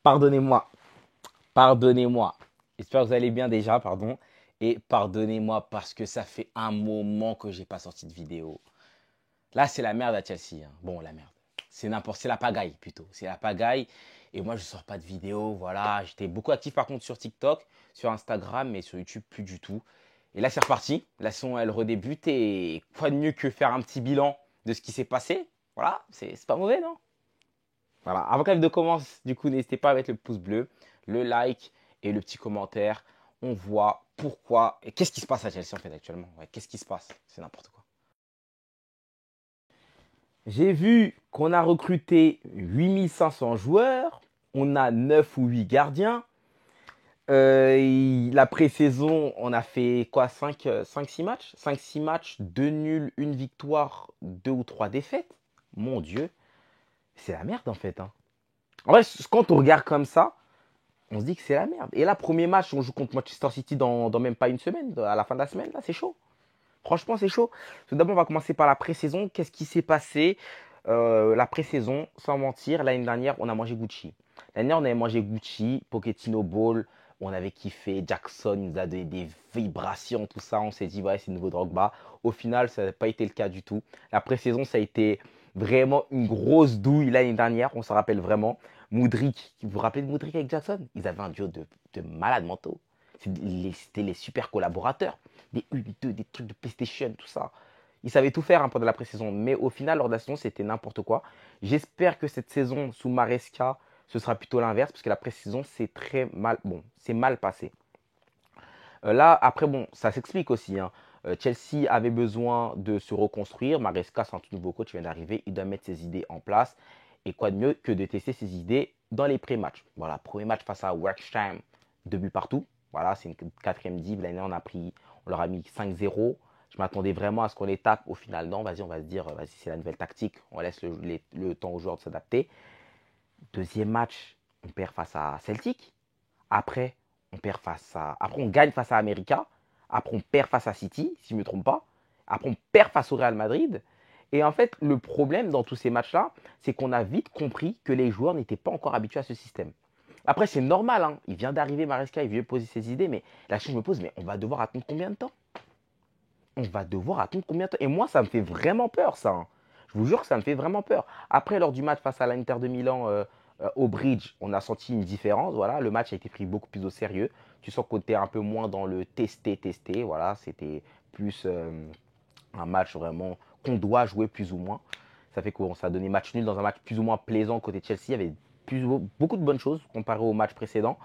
Pardonnez-moi, pardonnez-moi. J'espère que vous allez bien déjà, pardon. Et pardonnez-moi parce que ça fait un moment que j'ai pas sorti de vidéo. Là, c'est la merde à Chelsea, hein. Bon, la merde. C'est la pagaille plutôt. C'est la pagaille. Et moi, je sors pas de vidéo. Voilà. J'étais beaucoup actif par contre sur TikTok, sur Instagram, mais sur YouTube, plus du tout. Et là, c'est reparti. La saison, elle redébute. Et quoi de mieux que faire un petit bilan de ce qui s'est passé? Voilà. C'est pas mauvais, non? Voilà. Avant que la vidéo commence, du coup, n'hésitez pas à mettre le pouce bleu, le like et le petit commentaire. On voit pourquoi et qu'est-ce qui se passe à Chelsea en fait actuellement. Ouais, qu'est-ce qui se passe? C'est n'importe quoi. J'ai vu qu'on a recruté 8500 joueurs. On a 9 ou 8 gardiens. La pré-saison, on a fait quoi? 5-6 matchs? 5-6 matchs, 2 nuls, une victoire, 2 ou 3 défaites. Mon Dieu, c'est la merde en fait, hein. En vrai, quand on regarde comme ça, on se dit que c'est la merde. Et là, premier match, on joue contre Manchester City dans même pas une semaine, à la fin de la semaine, là, c'est chaud. Franchement, c'est chaud. Tout d'abord, on va commencer par la pré-saison. Qu'est-ce qui s'est passé? La pré-saison, sans mentir, l'année dernière, on a mangé Gucci. L'année dernière, on avait mangé Gucci, Pochettino Ball, on avait kiffé, Jackson il nous a donné des vibrations, tout ça. On s'est dit, ouais, c'est le nouveau Drogba. Au final, ça n'a pas été le cas du tout. La pré-saison, ça a été vraiment une grosse douille l'année dernière, on s'en rappelle vraiment. Moudric, vous vous rappelez de Moudric avec Jackson? Ils avaient un duo de malades mentaux. C'était les super collaborateurs. Des U2, des trucs de PlayStation, tout ça. Ils savaient tout faire hein, pendant la pré-saison. Mais au final, lors de la saison, c'était n'importe quoi. J'espère que cette saison, sous Maresca, ce sera plutôt l'inverse. Parce que la pré-saison, c'est très mal. Bon, c'est mal passé. Là, après, bon, ça s'explique aussi, hein. Chelsea avait besoin de se reconstruire. Maresca, c'est un tout nouveau coach qui vient d'arriver. Il doit mettre ses idées en place. Et quoi de mieux que de tester ses idées dans les pré-matchs. Voilà, premier match face à Werksham, 2 buts partout. Voilà, c'est une quatrième div. L'année, on leur a mis 5-0. Je m'attendais vraiment à ce qu'on les tape. Au final, non, vas-y, on va se dire, vas-y, c'est la nouvelle tactique. On laisse le temps aux joueurs de s'adapter. Deuxième match, on perd face à Celtic. Après, Après, on gagne face à America. Après, on perd face à City, si je ne me trompe pas. Après, on perd face au Real Madrid. Et en fait, le problème dans tous ces matchs-là, c'est qu'on a vite compris que les joueurs n'étaient pas encore habitués à ce système. Après, c'est normal, hein. Il vient d'arriver, Maresca, il vient poser ses idées, mais la question que je me pose, mais on va devoir attendre combien de temps? On va devoir attendre combien de temps? Et moi, ça me fait vraiment peur, ça, hein. Je vous jure que ça me fait vraiment peur. Après, lors du match face à l'Inter de Milan au Bridge, on a senti une différence. Voilà, le match a été pris beaucoup plus au sérieux. Tu sens qu'on était un peu moins dans le tester. Voilà, c'était plus un match vraiment qu'on doit jouer plus ou moins. Ça fait qu'on ça a donné match nul dans un match plus ou moins plaisant côté Chelsea. Il y avait beaucoup de bonnes choses comparé au match précédent.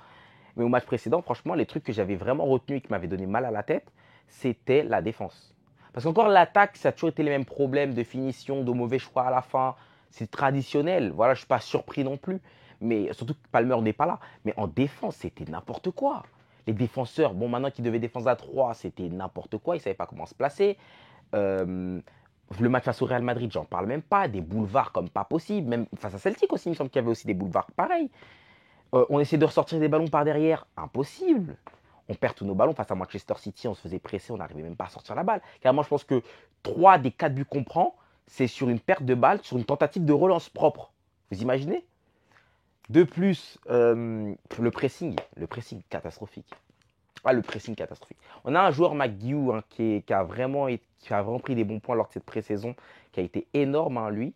Mais au match précédent, franchement, les trucs que j'avais vraiment retenus et qui m'avaient donné mal à la tête, c'était la défense. Parce qu'encore l'attaque, ça a toujours été les mêmes problèmes de finition, de mauvais choix à la fin. C'est traditionnel. Voilà, je ne suis pas surpris non plus. Mais surtout que Palmer n'est pas là. Mais en défense, c'était n'importe quoi. Les défenseurs, bon, maintenant qu'ils devaient défendre à 3, c'était n'importe quoi. Ils ne savaient pas comment se placer. Euh, le match face au Real Madrid, j'en parle même pas. Des boulevards comme pas possible. Même face à Celtic aussi, il me semble qu'il y avait aussi des boulevards pareils. On essaie de ressortir des ballons par derrière. Impossible. On perd tous nos ballons face à Manchester City. On se faisait presser. On n'arrivait même pas à sortir la balle. Car moi, je pense que 3 des 4 buts qu'on prend, c'est sur une perte de balle, sur une tentative de relance propre. Vous imaginez? De plus, le pressing catastrophique. Ah, le pressing catastrophique. On a un joueur, McGeough, hein, qui a vraiment pris des bons points lors de cette pré-saison, qui a été énorme, hein, lui.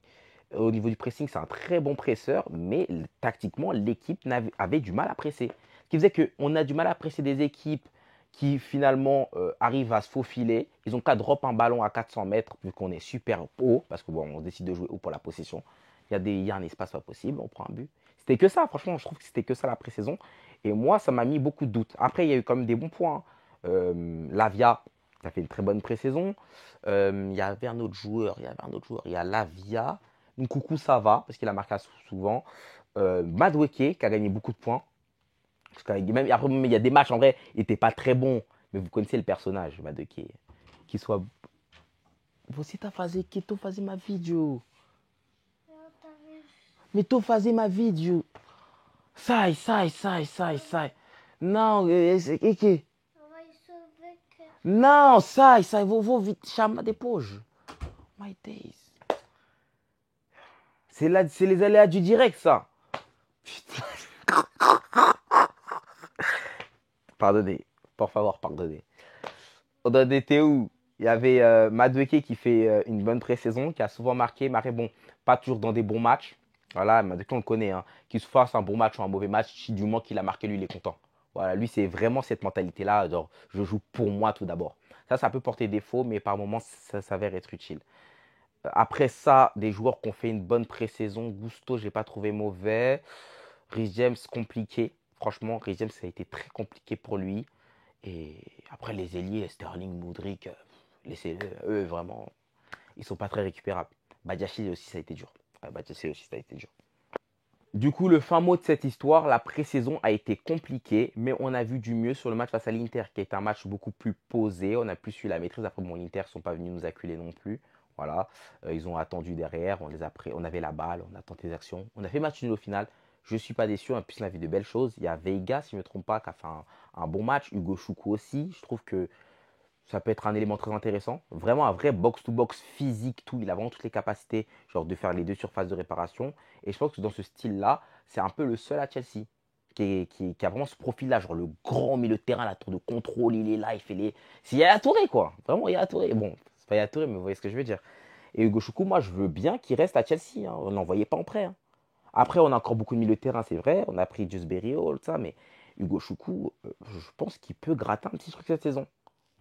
Au niveau du pressing, c'est un très bon presseur, mais tactiquement, l'équipe avait du mal à presser. Ce qui faisait qu'on a du mal à presser des équipes qui finalement arrivent à se faufiler. Ils ont qu'à drop un ballon à 400 mètres, vu qu'on est super haut, parce que bon, on décide de jouer haut pour la possession. Il y a un espace pas possible, on prend un but. C'était que ça, franchement, je trouve que c'était que ça la pré-saison. Et moi, ça m'a mis beaucoup de doutes. Après, il y a eu quand même des bons points, hein. Lavia, ça fait une très bonne pré-saison. Il y avait un autre joueur, il y a Lavia. Nkunku, ça va, parce qu'il a marqué souvent. Madueke, qui a gagné beaucoup de points. Même, après, il y a des matchs, en vrai, il n'était pas très bon. Mais vous connaissez le personnage, Madueke. Qu'il soit. Você tá fazendo que tô fazendo ma vídeo. Mais tô fazendo ma vídeo. Sai. Não, é que. Não, sai, vou te chamar depois. My days. C'est les aléas du direct, ça. Putain. Pardonnez. Por favor, pardonnez. On en était où? Il y avait Madueke qui fait une bonne pré-saison, qui a souvent marqué. Marqué, bon, pas toujours dans des bons matchs. Voilà, Madueke, on le connaît. Hein. Qu'il se fasse un bon match ou un mauvais match, si du moment qu'il a marqué, lui, il est content. Voilà, lui, c'est vraiment cette mentalité-là. Genre, je joue pour moi tout d'abord. Ça peut porter défaut, mais par moments, ça s'avère être utile. Après ça, des joueurs qui ont fait une bonne pré-saison. Gusto, je n'ai pas trouvé mauvais. Rhys James, compliqué. Franchement, Rhys James, ça a été très compliqué pour lui. Et après, les ailiers, Sterling, Mudryk, laissez-le, eux, vraiment, ils sont pas très récupérables. Badiachil aussi, ça a été dur. Ouais, Badiachil aussi, ça a été dur. Du coup, le fin mot de cette histoire, la pré-saison a été compliquée, mais on a vu du mieux sur le match face à l'Inter, qui est un match beaucoup plus posé. On a plus eu la maîtrise. Après, bon, l'Inter ne sont pas venus nous acculer non plus. Voilà, ils ont attendu derrière, on avait la balle, on a tenté des actions. On a fait match nul au final. Je ne suis pas déçu, en plus on a vu de belles choses. Il y a Veiga, si je ne me trompe pas, qui a fait un bon match. Hugo Choukou aussi. Je trouve que ça peut être un élément très intéressant. Vraiment un vrai box-to-box physique, tout. Il a vraiment toutes les capacités, genre de faire les deux surfaces de réparation. Et je pense que dans ce style-là, c'est un peu le seul à Chelsea qui a vraiment ce profil-là, genre le grand milieu de terrain, la tour de contrôle, il est là, il fait les. C'est Yaya Touré, quoi. Vraiment Yaya Touré. Bon, c'est pas Yaya Touré, mais vous voyez ce que je veux dire. Et Hugo Choukou, moi, je veux bien qu'il reste à Chelsea. Hein. On ne l'envoyait pas en prêt. Hein. Après, on a encore beaucoup de milieu de terrain, c'est vrai. On a pris Dewsbury Hall, ça, mais Hugo Choukou, je pense qu'il peut gratter un petit truc cette saison.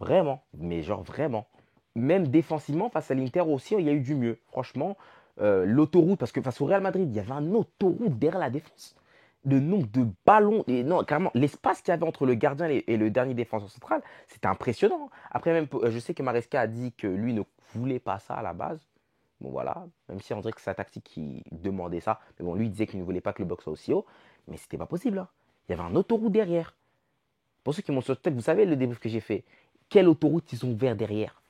Vraiment, mais genre vraiment. Même défensivement, face à l'Inter aussi, il y a eu du mieux. Franchement, l'autoroute, parce que face au Real Madrid, il y avait un autoroute derrière la défense. Le nombre de ballons, et non, carrément, l'espace qu'il y avait entre le gardien et le dernier défenseur central, c'était impressionnant. Après, même, je sais que Maresca a dit que lui ne voulait pas ça à la base. Bon, voilà, même si on dirait que c'est sa tactique qui demandait ça. Mais bon, lui il disait qu'il ne voulait pas que le bloc soit aussi haut. Mais c'était pas possible. Hein. Il y avait un autoroute derrière. Pour ceux qui m'ont sur tête, vous savez le débrief que j'ai fait. Quelle autoroute ils ont ouvert derrière?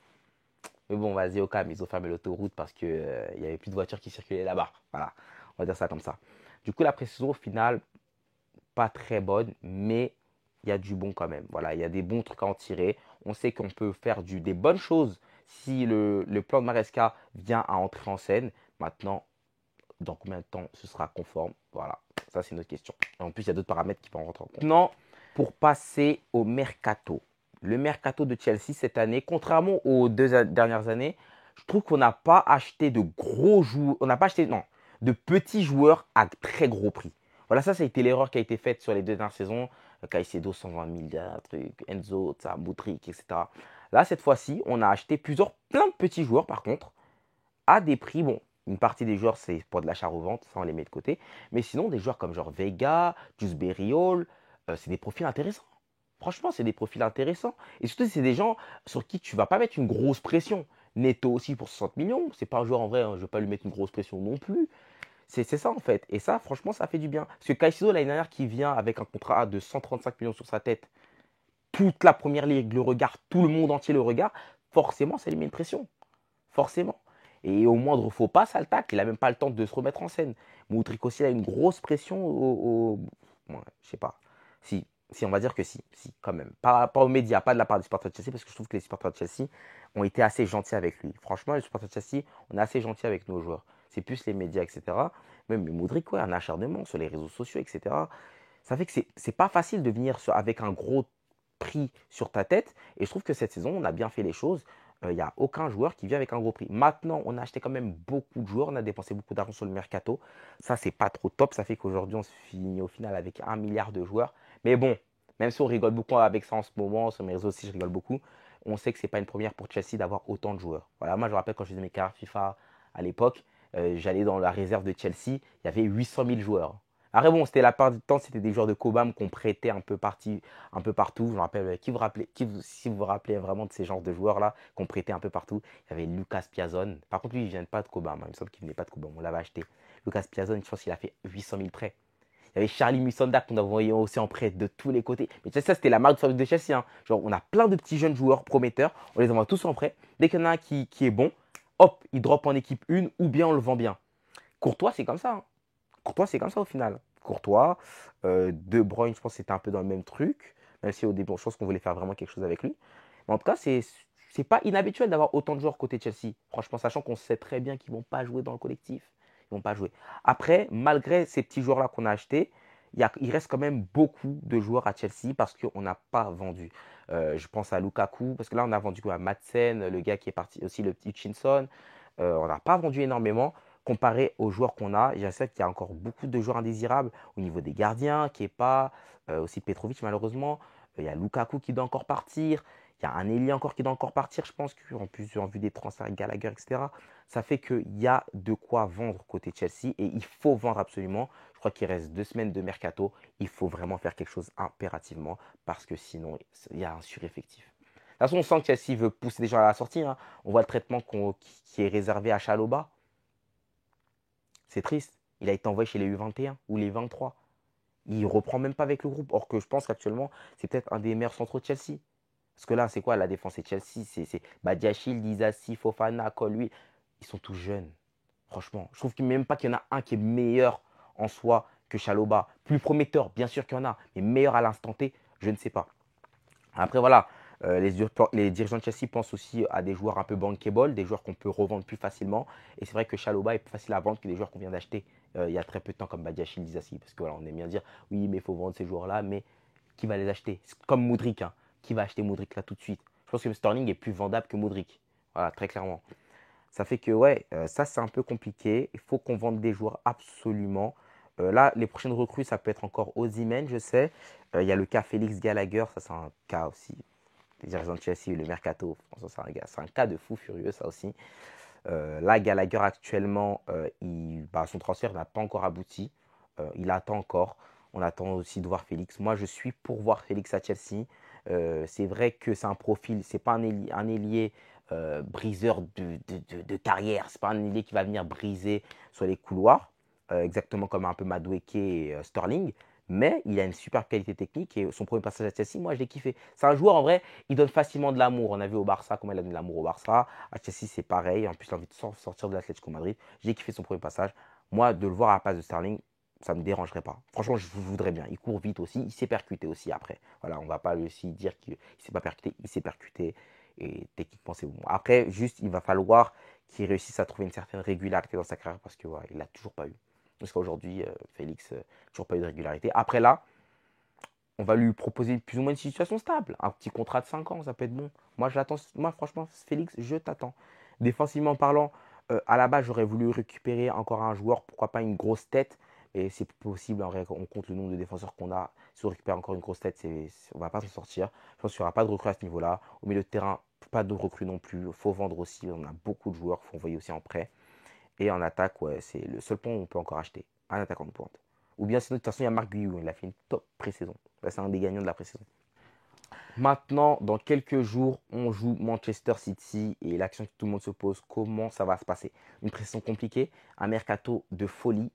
Mais bon, vas-y, au calme, ils ont fermé l'autoroute parce qu'il n'y avait plus de voitures qui circulaient là-bas. Voilà, on va dire ça comme ça. Du coup, la pré-saison, au final, pas très bonne, mais il y a du bon quand même. Voilà, il y a des bons trucs à en tirer. On sait qu'on peut faire des bonnes choses si le plan de Maresca vient à entrer en scène. Maintenant, dans combien de temps ce sera conforme? Voilà, ça c'est une autre question. En plus, il y a d'autres paramètres qui peuvent rentrer en compte. Maintenant, pour passer au mercato. Le mercato de Chelsea cette année, contrairement aux deux dernières années, je trouve qu'on n'a pas acheté de gros joueurs, on n'a pas acheté, non, de petits joueurs à très gros prix. Voilà, ça a été l'erreur qui a été faite sur les deux dernières saisons. Caicedo, 120 milliards, Enzo, Mudryk, etc. Là, cette fois-ci, on a acheté plein de petits joueurs, par contre, à des prix, bon, une partie des joueurs, c'est pour de l'achat-revente, ça on les met de côté. Mais sinon, des joueurs comme genre Vega, Dewsbury Hall, c'est des profils intéressants. Franchement, c'est des profils intéressants. Et surtout, c'est des gens sur qui tu ne vas pas mettre une grosse pression. Neto aussi pour 60 millions. C'est pas un joueur en vrai, hein, je ne vais pas lui mettre une grosse pression non plus. C'est ça en fait. Et ça, franchement, ça fait du bien. Parce que Caicedo, l'année dernière, qui vient avec un contrat de 135 millions sur sa tête, toute la première ligue le regarde, tout le monde entier le regarde, forcément, ça lui met une pression. Forcément. Et au moindre faux pas, ça le tacle. Il n'a même pas le temps de se remettre en scène. Moutrick aussi a une grosse pression ouais, je sais pas. Si, on va dire que si, quand même. Pas aux médias, pas de la part des supporters de Chelsea, parce que je trouve que les supporters de Chelsea ont été assez gentils avec lui. Franchement, les supporters de Chelsea, on est assez gentils avec nos joueurs. C'est plus les médias, etc. Même Moutrick, ouais, un acharnement sur les réseaux sociaux, etc. Ça fait que c'est pas facile de venir avec un gros prix sur ta tête. Et je trouve que cette saison, on a bien fait les choses. Il n'y a aucun joueur qui vient avec un gros prix. Maintenant, on a acheté quand même beaucoup de joueurs. On a dépensé beaucoup d'argent sur le mercato. Ça, c'est pas trop top. Ça fait qu'aujourd'hui, on se finit au final avec 1 milliard de joueurs. Mais bon, même si on rigole beaucoup avec ça en ce moment, sur mes réseaux aussi, je rigole beaucoup. On sait que c'est pas une première pour Chelsea d'avoir autant de joueurs. Voilà, moi, je me rappelle quand je faisais mes carrières FIFA à l'époque, j'allais dans la réserve de Chelsea, il y avait 800 000 joueurs. Après bon, c'était la part du temps, c'était des joueurs de Cobham qu'on prêtait un peu partout. Je me rappelle, si vous vous rappelez vraiment de ces genres de joueurs-là, qu'on prêtait un peu partout, il y avait Lucas Piazon. Par contre, lui, il ne vient pas de Cobham. Hein. Il me semble qu'il ne venait pas de Cobham. On l'avait acheté. Lucas Piazon, je pense qu'il a fait 800 000 prêts. Il y avait Charlie Musonda qu'on a envoyé aussi en prêt de tous les côtés. Mais ça, c'était la marque de fabrique de Chelsea. Hein. Genre, on a plein de petits jeunes joueurs prometteurs. On les envoie tous en prêt. Dès qu'il y en a un qui est bon, hop, il drop en équipe 1 ou bien on le vend bien. Courtois, c'est comme ça. Hein. Courtois, c'est comme ça au final. Courtois, De Bruyne, je pense que c'était un peu dans le même truc. Même si au début, je pense qu'on voulait faire vraiment quelque chose avec lui. Mais en tout cas, c'est pas inhabituel d'avoir autant de joueurs côté Chelsea. Franchement, sachant qu'on sait très bien qu'ils ne vont pas jouer dans le collectif. Ils vont pas jouer. Après, malgré ces petits joueurs-là qu'on a achetés, il reste quand même beaucoup de joueurs à Chelsea parce qu'on n'a pas vendu. Je pense à Lukaku, parce que là, on a vendu quoi, à Madsen, le gars qui est parti aussi, le petit Hutchinson. On n'a pas vendu énormément comparé aux joueurs qu'on a. Je sais qu'il y a encore beaucoup de joueurs indésirables au niveau des gardiens, Kepa, aussi Petrovic malheureusement. Il y a Lukaku qui doit encore partir. Il y a un Elie encore qui doit encore partir, je pense, en plus, en vue des transferts avec Gallagher, etc. Ça fait qu'il y a de quoi vendre côté Chelsea et il faut vendre absolument. Je crois qu'il reste 2 semaines de mercato. Il faut vraiment faire quelque chose impérativement parce que sinon, il y a un sureffectif. De toute façon, on sent que Chelsea veut pousser des gens à la sortie, hein. On voit le traitement qui est réservé à Chalobah. C'est triste. Il a été envoyé chez les U21 ou les 23. Il ne reprend même pas avec le groupe. Or que je pense qu'actuellement, c'est peut-être un des meilleurs centraux de Chelsea. Parce que là, c'est quoi la défense de Chelsea? C'est Badiachil, Disasi, Fofana, Colui. Ils sont tous jeunes. Franchement, je trouve même pas qu'il y en a un qui est meilleur en soi que Chalobah. Plus prometteur, bien sûr qu'il y en a, mais meilleur à l'instant T, je ne sais pas. Après, voilà, les dirigeants de Chelsea pensent aussi à des joueurs un peu bankable, des joueurs qu'on peut revendre plus facilement. Et c'est vrai que Chalobah est plus facile à vendre que des joueurs qu'on vient d'acheter il y a très peu de temps, comme Badiachil, Disasi. Parce que voilà, on aime bien dire, oui, mais il faut vendre ces joueurs-là, mais qui va les acheter? C'est comme Modric, hein. Qui va acheter Modric là tout de suite? Je pense que Sterling est plus vendable que Modric. Voilà, très clairement. Ça fait que, ouais, ça c'est un peu compliqué. Il faut qu'on vende des joueurs absolument. Là, les prochaines recrues, ça peut être encore Osimhen, je sais. Il y a le cas Félix Gallagher, ça c'est un cas aussi. Les dirigeants de Chelsea, le mercato, c'est un cas de fou furieux, ça aussi. Là, Gallagher actuellement, son transfert n'a pas encore abouti. Il attend encore. On attend aussi de voir Félix. Moi, je suis pour voir Félix à Chelsea. C'est vrai que c'est un profil, c'est pas un ailier briseur de carrière. C'est pas un ailier qui va venir briser sur les couloirs, exactement comme un peu Madueke et Sterling. Mais il a une super qualité technique et son premier passage à Chelsea, moi je l'ai kiffé. C'est un joueur en vrai, il donne facilement de l'amour. On a vu au Barça comment il a donné de l'amour au Barça. À Chelsea, c'est pareil. En plus, il a envie de sortir de l'Atlético Madrid. J'ai kiffé son premier passage. Moi, de le voir à la place de Sterling, ça ne me dérangerait pas. Franchement, je voudrais bien. Il court vite aussi. Il s'est percuté aussi après. Voilà, on ne va pas aussi dire qu'il ne s'est pas percuté. Il s'est percuté. Et techniquement, c'est bon. Après, juste, il va falloir qu'il réussisse à trouver une certaine régularité dans sa carrière parce que il n'a toujours pas eu. Jusqu'à aujourd'hui, Félix, toujours pas eu de régularité. Après là, on va lui proposer plus ou moins une situation stable. Un petit contrat de 5 ans, ça peut être bon. Moi, je l'attends. Moi, franchement, Félix, je t'attends. Défensivement parlant, à la base, j'aurais voulu récupérer encore un joueur, pourquoi pas une grosse tête. Et c'est possible, en vrai, on compte le nombre de défenseurs qu'on a. Si on récupère encore une grosse tête, on ne va pas s'en sortir. Je pense qu'il n'y aura pas de recrue à ce niveau-là. Au milieu de terrain, pas de recrue non plus. Il faut vendre aussi. On a beaucoup de joueurs, il faut envoyer aussi en prêt. Et en attaque, ouais, c'est le seul point où on peut encore acheter. Un attaquant de pointe. Ou bien sinon, de toute façon, il y a Marc Guillou. Il a fait une top pré-saison. C'est un des gagnants de la pré-saison. Maintenant, dans quelques jours, on joue Manchester City et l'action que tout le monde se pose, comment ça va se passer? Une pression compliquée, un mercato de folie.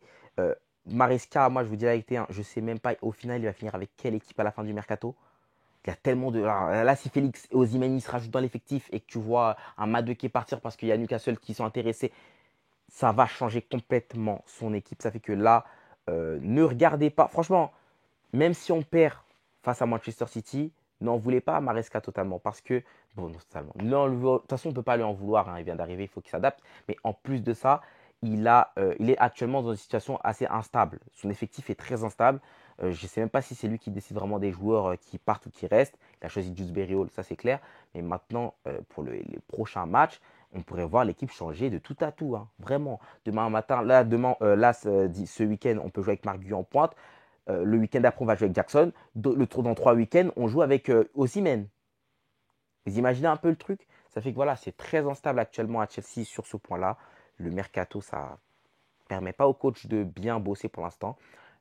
Maresca, moi je vous dis la vérité, hein, je ne sais même pas au final il va finir avec quelle équipe à la fin du mercato. Il y a tellement de. Alors, là, si Félix et Osimhen se rajoutent dans l'effectif et que tu vois un Madueke partir parce qu'il y a Newcastle qui sont intéressés, ça va changer complètement son équipe. Ça fait que là, ne regardez pas. Franchement, même si on perd face à Manchester City, n'en voulez pas à Maresca totalement. Parce que, bon, non, totalement. De toute façon, on ne peut pas lui en vouloir, hein. Il vient d'arriver, il faut qu'il s'adapte. Mais en plus de ça, il est actuellement dans une situation assez instable. Son effectif est très instable. Je ne sais même pas si c'est lui qui décide vraiment des joueurs qui partent ou qui restent. Il a choisi Dewsbury Hall, ça c'est clair. Mais maintenant, pour les prochains matchs, on pourrait voir l'équipe changer de tout à tout, hein. Vraiment. Demain matin, ce week-end, on peut jouer avec Marc Guy en pointe. Le week-end d'après, on va jouer avec Jackson. Dans 3 week-ends, on joue avec Osimhen. Vous imaginez un peu le truc? Ça fait que voilà, c'est très instable actuellement à Chelsea sur ce point-là. Le mercato, ça ne permet pas au coach de bien bosser pour l'instant.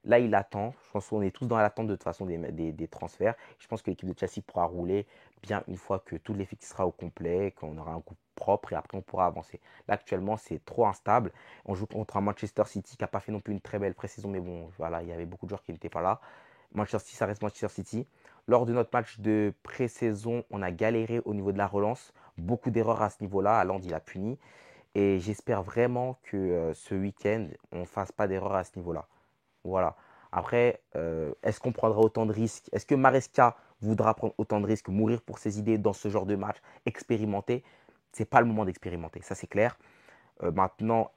Là, il attend. Je pense qu'on est tous dans l'attente de toute façon des transferts. Je pense que l'équipe de Chelsea pourra rouler bien une fois que tout l'effectif sera au complet, qu'on aura un groupe propre et après on pourra avancer. Là, actuellement, c'est trop instable. On joue contre un Manchester City qui n'a pas fait non plus une très belle pré-saison, mais bon, voilà, il y avait beaucoup de joueurs qui n'étaient pas là. Manchester City, ça reste Manchester City. Lors de notre match de pré-saison, on a galéré au niveau de la relance. Beaucoup d'erreurs à ce niveau-là. Haaland, il a puni. Et j'espère vraiment que ce week-end, on ne fasse pas d'erreur à ce niveau-là. Voilà. Après, est-ce qu'on prendra autant de risques? Est-ce que Maresca voudra prendre autant de risques, mourir pour ses idées dans ce genre de match, expérimenter? Ce n'est pas le moment d'expérimenter, ça c'est clair. Maintenant,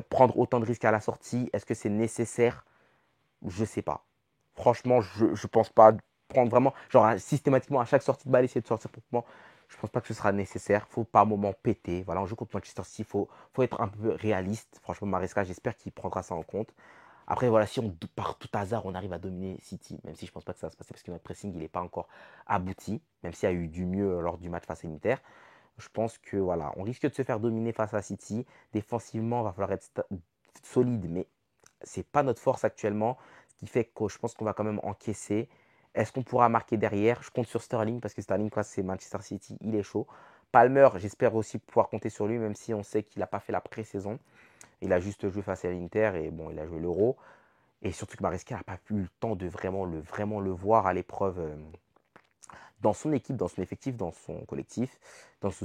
prendre autant de risques à la sortie, est-ce que c'est nécessaire? Je ne sais pas. Franchement, je pense pas prendre vraiment, genre systématiquement à chaque sortie de balle, essayer de sortir pour moi. Je pense pas que ce sera nécessaire. Faut par moment péter. Voilà, on joue contre Manchester City, faut être un peu réaliste. Franchement, Maresca, j'espère qu'il prendra ça en compte. Après, voilà, si par tout hasard, on arrive à dominer City, même si je pense pas que ça va se passer parce que notre pressing, il n'est pas encore abouti, même s'il y a eu du mieux lors du match face à l'Inter. Je pense que voilà, on risque de se faire dominer face à City. Défensivement, il va falloir être solide, mais c'est pas notre force actuellement, ce qui fait que je pense qu'on va quand même encaisser. Est-ce qu'on pourra marquer derrière? Je compte sur Sterling parce que Sterling, quand c'est Manchester City, il est chaud. Palmer, j'espère aussi pouvoir compter sur lui, même si on sait qu'il n'a pas fait la pré-saison. Il a juste joué face à l'Inter et bon, il a joué l'Euro. Et surtout que Maresca n'a pas eu le temps de vraiment le voir à l'épreuve dans son équipe, dans son effectif, dans son collectif,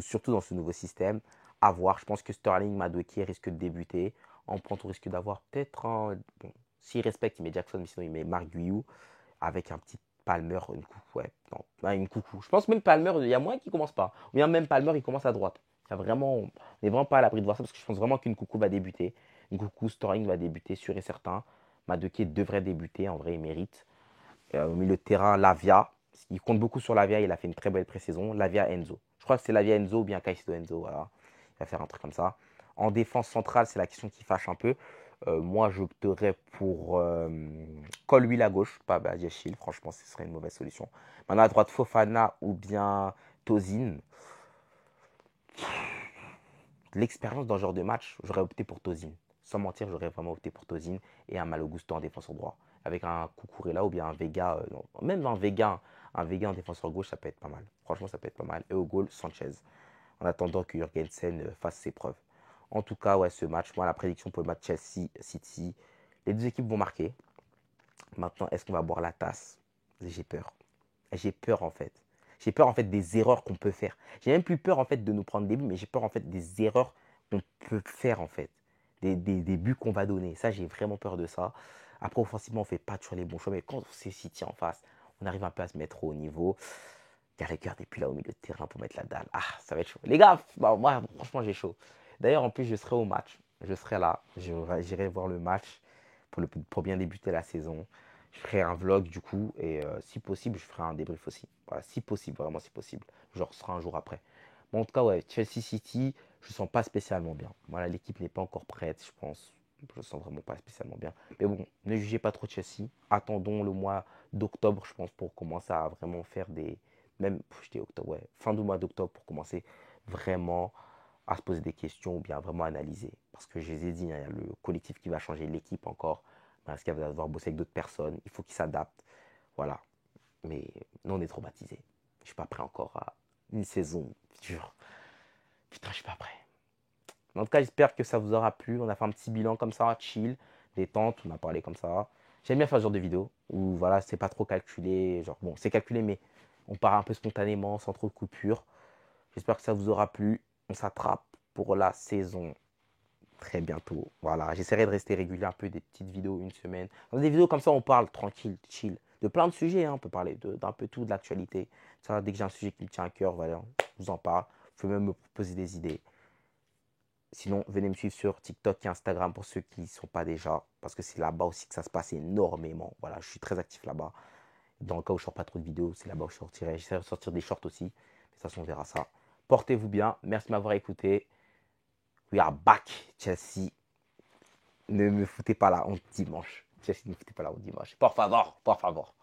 surtout dans ce nouveau système. À voir. Je pense que Sterling, Madueke risque de débuter. En pointe, on risque d'avoir peut-être un. Bon, s'il respecte, il met Jackson, mais sinon il met Marc Guiou avec un petit Palmer, une coucou. Ouais, non, une coucou. Je pense même Palmer, il y a moins qui commence pas. Ou bien même Palmer, il commence à droite. Il y a vraiment, on n'est vraiment pas à l'abri de voir ça parce que je pense vraiment qu'une coucou va débuter. Une coucou, Sterling va débuter, sûr et certain. Madueke devrait débuter, en vrai, il mérite. Au milieu de terrain, Lavia. Il compte beaucoup sur Lavia. Il a fait une très belle pré-saison. Lavia Enzo. Je crois que c'est Lavia Enzo ou bien Caicedo Enzo. Voilà. Il va faire un truc comme ça. En défense centrale, c'est la question qui fâche un peu. Moi, j'opterais pour Colwill à gauche, pas Badiachil. Franchement, ce serait une mauvaise solution. Maintenant, à droite, Fofana ou bien Tozin. L'expérience dans ce genre de match, j'aurais opté pour Tozin. Sans mentir, j'aurais vraiment opté pour Tozin et un Malo Gusto en défenseur droit. Avec un Cucurella ou bien un Vega, même un Vega en défenseur gauche, ça peut être pas mal. Franchement, ça peut être pas mal. Et au goal, Sanchez. En attendant que Jurgensen fasse ses preuves. En tout cas, ouais, ce match, moi, la prédiction pour le match Chelsea-City, les deux équipes vont marquer. Maintenant, est-ce qu'on va boire la tasse? J'ai peur. J'ai peur en fait. J'ai peur en fait des erreurs qu'on peut faire. J'ai même plus peur en fait de nous prendre des buts, mais j'ai peur en fait des erreurs qu'on peut faire en fait. Des buts qu'on va donner. Ça, j'ai vraiment peur de ça. Après, offensivement, on fait pas toujours les bons choix, mais quand c'est City en face, on arrive un peu à se mettre au niveau. Carragher et puis là au milieu de terrain pour mettre la dalle. Ah, ça va être chaud. Les gars, bah, moi, franchement, j'ai chaud. D'ailleurs, en plus, je serai au match. Je serai là. J'irai voir le match pour bien débuter la saison. Je ferai un vlog du coup et si possible, je ferai un débrief aussi. Voilà, si possible, vraiment si possible. Genre, ce sera un jour après. Bon, en tout cas, ouais, Chelsea City, je ne sens pas spécialement bien. Voilà, l'équipe n'est pas encore prête, je pense. Je ne sens vraiment pas spécialement bien. Mais bon, ne jugez pas trop Chelsea. Attendons le mois d'octobre, je pense, pour commencer à vraiment faire des. Même, je dis octobre, ouais, fin du mois d'octobre pour commencer vraiment à se poser des questions ou bien vraiment analyser. Parce que je les ai dit, hein, il y a le collectif qui va changer, l'équipe encore. Parce qu'il va devoir bosser avec d'autres personnes. Il faut qu'ils s'adaptent. Voilà. Mais nous, on est traumatisés. Je ne suis pas prêt encore à une saison dure. Putain, je suis pas prêt. Mais en tout cas, j'espère que ça vous aura plu. On a fait un petit bilan comme ça, chill, détente. On a parlé comme ça. J'aime bien faire ce genre de vidéo où voilà, c'est pas trop calculé. Genre, bon, c'est calculé, mais on part un peu spontanément, sans trop de coupures. J'espère que ça vous aura plu. On s'attrape pour la saison très bientôt. Voilà, j'essaierai de rester régulier un peu des petites vidéos une semaine. Dans des vidéos comme ça, on parle tranquille, chill, de plein de sujets. Hein. On peut parler d'un peu tout, de l'actualité. Ça, dès que j'ai un sujet qui me tient à cœur, voilà, je vous en parle. Vous pouvez même me proposer des idées. Sinon, venez me suivre sur TikTok et Instagram pour ceux qui ne sont pas déjà. Parce que c'est là-bas aussi que ça se passe énormément. Voilà, je suis très actif là-bas. Dans le cas où je ne sors pas trop de vidéos, c'est là-bas où je sortirai. J'essaierai de sortir des shorts aussi. Mais de toute façon, on verra ça. Portez-vous bien. Merci de m'avoir écouté. We are back, Chelsea. Ne me foutez pas la honte dimanche. Chelsea, ne me foutez pas la honte dimanche. Por favor, por favor.